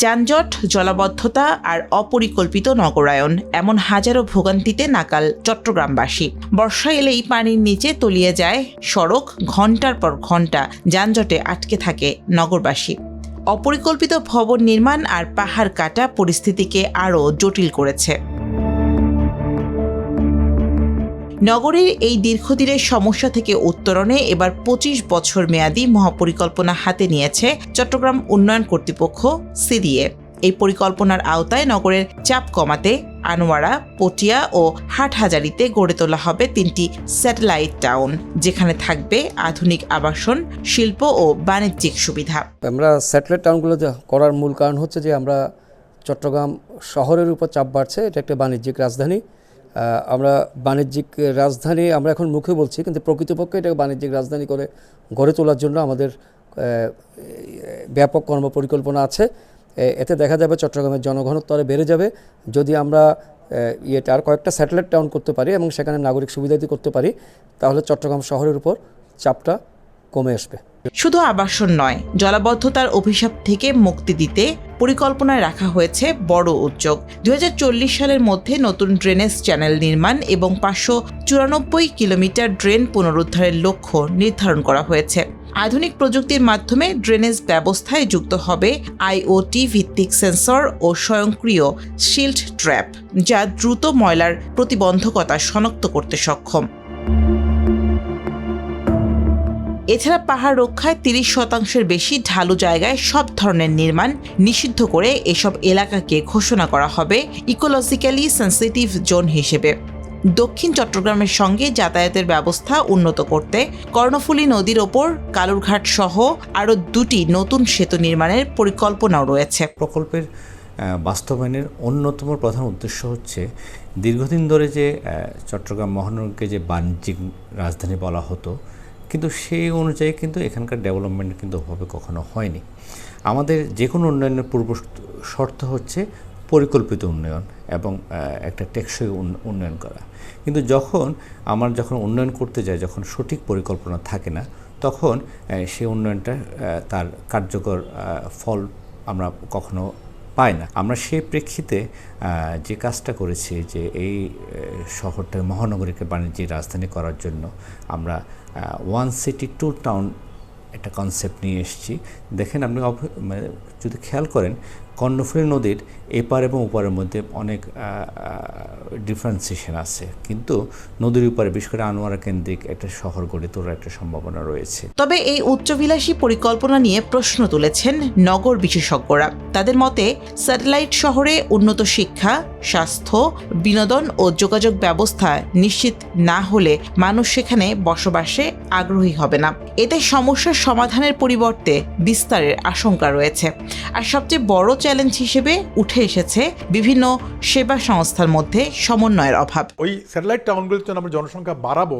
যানজট, জলাবদ্ধতা আর অপরিকল্পিত নগরায়ন এমন হাজারো ভোগান্তিতে নাকাল চট্টগ্রামবাসী। বর্ষা এলেই পানির নিচে তলিয়ে যায় সড়ক, ঘণ্টার পর ঘণ্টা যানজটে আটকে থাকে নগরবাসী। অপরিকল্পিত ভবন নির্মাণ আর পাহাড় কাটা পরিস্থিতিকে আরও জটিল করেছে। নগরীর এই দীর্ঘদিনের সমস্যা থেকে উত্তরণে এবার ২৫ বছর মেয়াদী মহাপরিকল্পনা হাতে নিয়েছে চট্টগ্রাম উন্নয়ন কর্তৃপক্ষ সিডিএ। এই পরিকল্পনার আওতায় নগরের চাপ কমাতে আনোয়ারা, পটিয়া ও হাটহাজারীতে গড়ে তোলা হবে ৩টি স্যাটেলাইট টাউন, যেখানে থাকবে আধুনিক আবাসন, শিল্প ও বাণিজ্যিক সুবিধা। আমরা স্যাটেলাইট টাউনগুলো করার মূল কারণ হচ্ছে যে আমরা চট্টগ্রাম শহরের উপর চাপ বাড়ছে, এটা একটা বাণিজ্যিক রাজধানী। আমরা বাণিজ্যিক রাজধানী আমরা এখন মুখে বলছি, কিন্তু প্রকৃতপক্ষে এটাকে বাণিজ্যিক রাজধানী করে গড়ে তোলার জন্য আমাদের ব্যাপক কর্মপরিকল্পনা আছে। এতে দেখা যাবে চট্টগ্রামের জনঘনত্ব আরও বেড়ে যাবে যদি আমরা আর কয়েকটা স্যাটেলাইট টাউন করতে পারি এবং সেখানে নাগরিক সুবিধাদি করতে পারি, তাহলে চট্টগ্রাম শহরের উপর চাপটা কমে আসবে। শুধু আবাসন নয়, জলাবদ্ধতার অভিশাপ থেকে মুক্তি দিতে পরিকল্পনায় রাখা হয়েছে বড় উদ্যোগ। ২০৪০ সালের মধ্যে নতুন ড্রেনেজ চ্যানেল নির্মাণ এবং ৫৯৪ কিলোমিটার ড্রেন পুনরুদ্ধারের লক্ষ্য নির্ধারণ করা হয়েছে। আধুনিক প্রযুক্তির মাধ্যমে ড্রেনেজ ব্যবস্থায় যুক্ত হবে আইওটি ভিত্তিক সেন্সর ও স্বয়ংক্রিয় শিল্ড ট্র্যাপ, যা দ্রুত ময়লার প্রতিবন্ধকতা শনাক্ত করতে সক্ষম। এছাড়া পাহাড় রক্ষায় ৩০% বেশি ঢালু জায়গায় সব ধরনের নির্মাণ নিষিদ্ধ করে এসব এলাকাকে ঘোষণা করা হবে ইকোলজিক্যালি সেন্সিটিভ জোন হিসেবে। দক্ষিণ চট্টগ্রামের সঙ্গে যাতায়াতের ব্যবস্থা উন্নত করতে কর্ণফুলী নদীর ওপর কালুরঘাট সহ আরও ২টি নতুন সেতু নির্মাণের পরিকল্পনাও রয়েছে। প্রকল্পের বাস্তবায়নের অন্যতম প্রধান উদ্দেশ্য হচ্ছে দীর্ঘদিন ধরে যে চট্টগ্রাম মহানগরকে যে বাণিজ্যিক রাজধানী বলা হতো, কিন্তু সেই অনুযায়ী কিন্তু এখানকার ডেভেলপমেন্ট কিন্তু ওভাবে কখনো হয়নি। আমাদের যে কোনো উন্নয়নের পূর্ব শর্ত হচ্ছে পরিকল্পিত উন্নয়ন এবং একটা টেকসই উন্নয়ন করা। কিন্তু যখন উন্নয়ন করতে যাই, যখন সঠিক পরিকল্পনা থাকে না, তখন সেই উন্নয়নটা তার কার্যকর ফল আমরা কখনো পাই না। আমরা সেই প্রেক্ষিতে যে কাজটা করেছি যে এই শহরটা মহানগরীকে বাণিজ্যিক রাজধানী করার জন্য আমরা ওয়ান সিটি টু টাউন একটা কনসেপ্ট নিয়ে এসেছি। দেখেন আপনি যদি খেয়াল করেন, কর্ণফুলী নদীর এপার এবং ওপারের মধ্যে অনেক ডিফারেন্সিয়েশন আছে, কিন্তু নদীর উপরে বিশেষ করে আনোয়ারা কেন্দ্রিক একটা শহর গড়ে তোলার একটা সম্ভাবনা রয়েছে। তবে এই উচ্চবিলাসী পরিকল্পনা নিয়ে প্রশ্ন তুলেছেন নগর বিশেষজ্ঞরা। তাদের মতে, স্যাটেলাইট শহরে উন্নত শিক্ষা, স্বাস্থ্য, বিনোদন ও যোগাযোগ ব্যবস্থা নিশ্চিত না হলে মানুষ সেখানে বসবাসে আগ্রহী হবে না। এতে সমস্যার সমাধানের পরিবর্তে বিস্তারের আশঙ্কা রয়েছে। আর সবচেয়ে বড় চ্যালেঞ্জ হিসেবে উঠে এসেছে বিভিন্ন সেবা সংস্থার মধ্যে সমন্বয়ের অভাব। ওই স্যাটেলাইট টাউনগুলিতে আমরা জনসংখ্যা বাড়াবো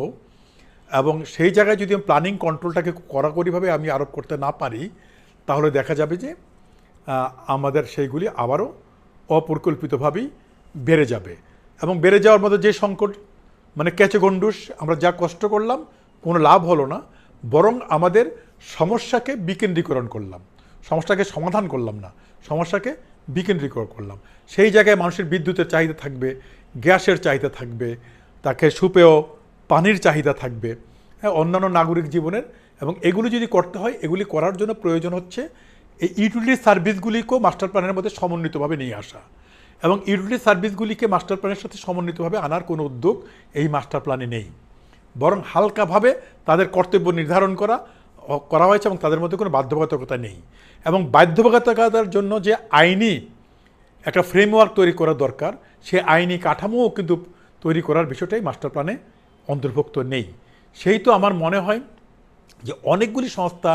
এবং সেই জায়গায় যদি প্ল্যানিং কন্ট্রোলটাকে কড়াকড়িভাবে আমি আরোপ করতে না পারি, তাহলে দেখা যাবে যে আমাদের সেইগুলি আবারও অপরিকল্পিতভাবেই বেড়ে যাবে এবং বেড়ে যাওয়ার মধ্যে যে সংকট, মানে ক্যাচে গন্ডুস, আমরা যা কষ্ট করলাম কোনো লাভ হলো না, বরং আমাদের সমস্যাকে বিকেন্দ্রীকরণ করলাম, সমস্যাকে সমাধান করলাম না, সমস্যাকে বিকেন্দ্রীকরণ করলাম। সেই জায়গায় মানুষের বিদ্যুতের চাহিদা থাকবে, গ্যাসের চাহিদা থাকবে, তাকে সুপেয় পানির চাহিদা থাকবে, অন্যান্য নাগরিক জীবনের, এবং এগুলি যদি করতে হয়, এগুলি করার জন্য প্রয়োজন হচ্ছে এই ইউটিলিটি সার্ভিসগুলিকেও মাস্টার প্ল্যানের মধ্যে সমন্বিতভাবে নিয়ে আসা, এবং ইউটিলিটি সার্ভিসগুলিকে মাস্টার প্ল্যানের সাথে সমন্বিতভাবে আনার কোনো উদ্যোগ এই মাস্টার প্ল্যানে নেই, বরং হালকাভাবে তাদের কর্তব্য নির্ধারণ করা হয়েছে এবং তাদের মধ্যে কোনো বাধ্যবাধকতা নেই। এবং বাধ্যবাধকতার জন্য যে আইনি একটা ফ্রেমওয়ার্ক তৈরি করা দরকার, সে আইনি কাঠামোও কিন্তু তৈরি করার বিষয়টাই মাস্টার প্ল্যানে অন্তর্ভুক্ত নেই। সেই তো আমার মনে হয় যে অনেকগুলি সংস্থা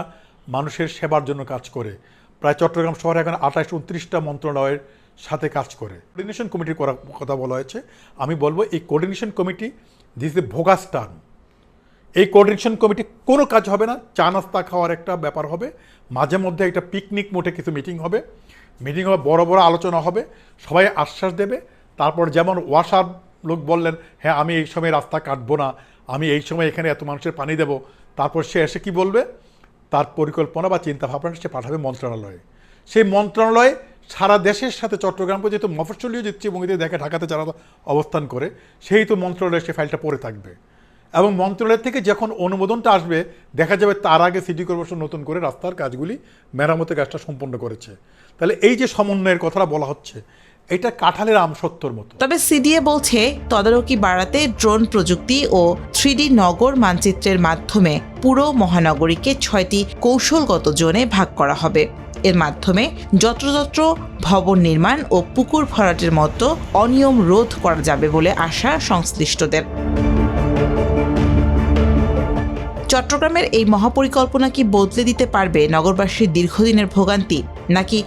মানুষের সেবার জন্য কাজ করে, প্রায় চট্টগ্রাম শহরে এখন ২৮-২৯টা মন্ত্রণালয়ের সাথে কাজ করে। কোঅর্ডিনেশন কমিটির করার কথা বলা হয়েছে। আমি বলবো এই coordination committee this a bogus term. এই কোঅর্ডিনেশন কমিটি কোনো কাজ হবে না, চা নাস্তা খাওয়ার একটা ব্যাপার হবে, মাঝে মধ্যে একটা পিকনিক মোটে কিছু মিটিং হবে, বড় বড় আলোচনা হবে, সবাই আশ্বাস দেবে। তারপর যেমন ওয়াসার লোক বললেন, হ্যাঁ আমি এই সময় রাস্তা কাটবো না, আমি এই সময় এখানে এত মানুষের পানি দেব, তারপর সে এসে কি বলবে, তার পরিকল্পনা বা চিন্তা ভাবনা সে পাঠাবে মন্ত্রণালয়ে। সেই মন্ত্রণালয়ে সারা দেশের সাথে চট্টগ্রামকে যেহেতু মফস্বলীয় দৃষ্টিভঙ্গিতে দেখে ঢাকাতে যারা অবস্থান করে, সেই তো মন্ত্রণালয়ে সে ফাইলটা পড়ে থাকবে এবং মন্ত্রণালয় থেকে যখন অনুমোদনটা আসবে দেখা যাবে তার আগে সিটি কর্পোরেশন নতুন করে রাস্তার কাজগুলি মেরামতের কাজটা সম্পন্ন করেছে। তাহলে এই যে সমন্বয়ের কথাটা বলা হচ্ছে, এটা কাঁঠালের আমসত্বর মতো। তবে সিডিএ বলছে তদারকি বাড়াতে ড্রোন প্রযুক্তি ও 3D নগর মানচিত্রের মাধ্যমে পুরো মহানগরীকে 6টি কৌশলগত জোনে ভাগ করা হবে। এর মাধ্যমে যত্রতত্র ভবন নির্মাণ ও পুকুর ভরাটের মতো অনিয়ম রোধ করা যাবে বলে আশা সংশ্লিষ্টদের। চট্টগ্রামের এই মহাপরিকল্পনা কি বদলে দিতে পারবে নগরবাসীর দীর্ঘদিনের ভোগান্তি, নাকি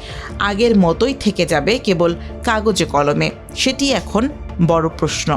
আগের মতোই থেকে যাবে কেবল কাগজে কলমে? সেটি এখন বড় প্রশ্ন।